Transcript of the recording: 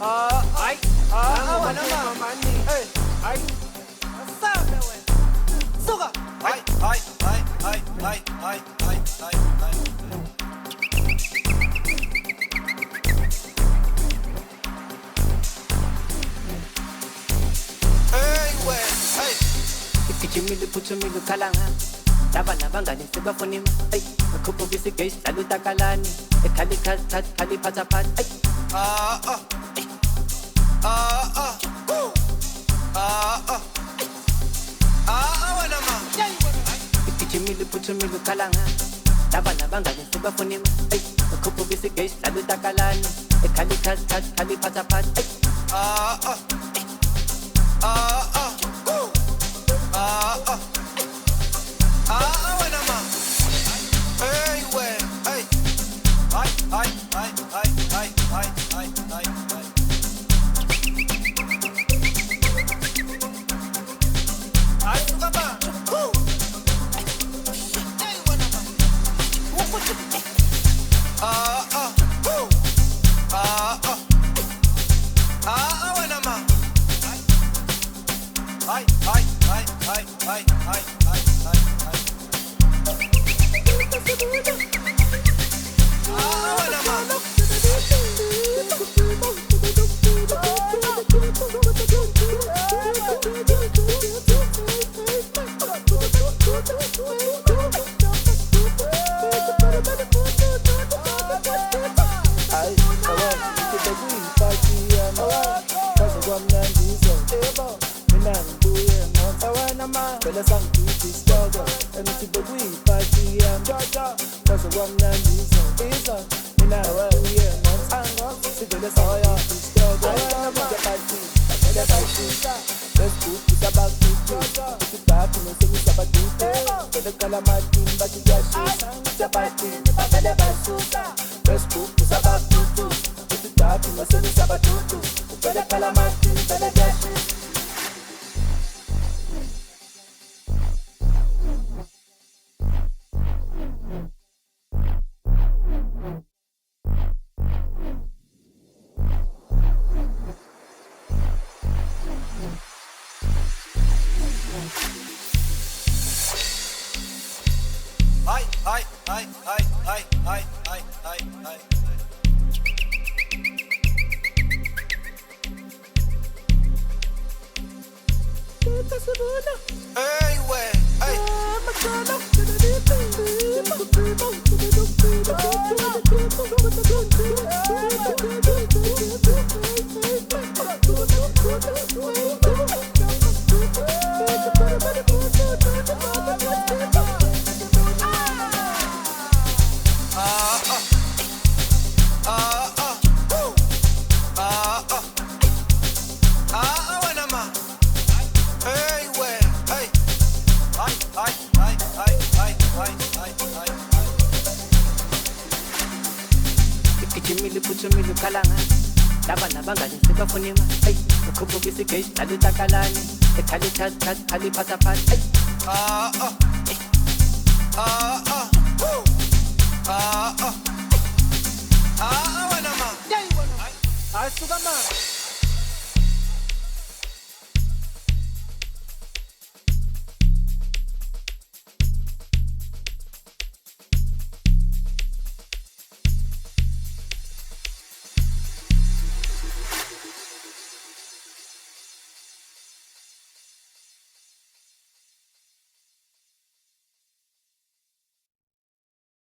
Ay, wala naman. Ay, sabi we. Suka. Ay. Ikijimili puchumili kalanga. Laba ngani sibafunima. Ay, khupukisi gesh lalu takalani. Khali pataphat. Ay. Wena ma. Ikijimili puchumili kalanga. Laba ngani sibafunima. Ay, khupukisi gesh lalu takalani. Khali pataphat. Ay. Wena ma. Hey, we. Hey. Ay. Ay, suka ba? Hey, wena ma. Wena ma. Ay. Hey, we. Hey. Wena ma. Hey, we. Hey. Ay. Ikijimili puchumili kalanga. Laba ngani sibafunima. Ay, khupukisi gesh lalu takalani. Khali pataphat. Ay.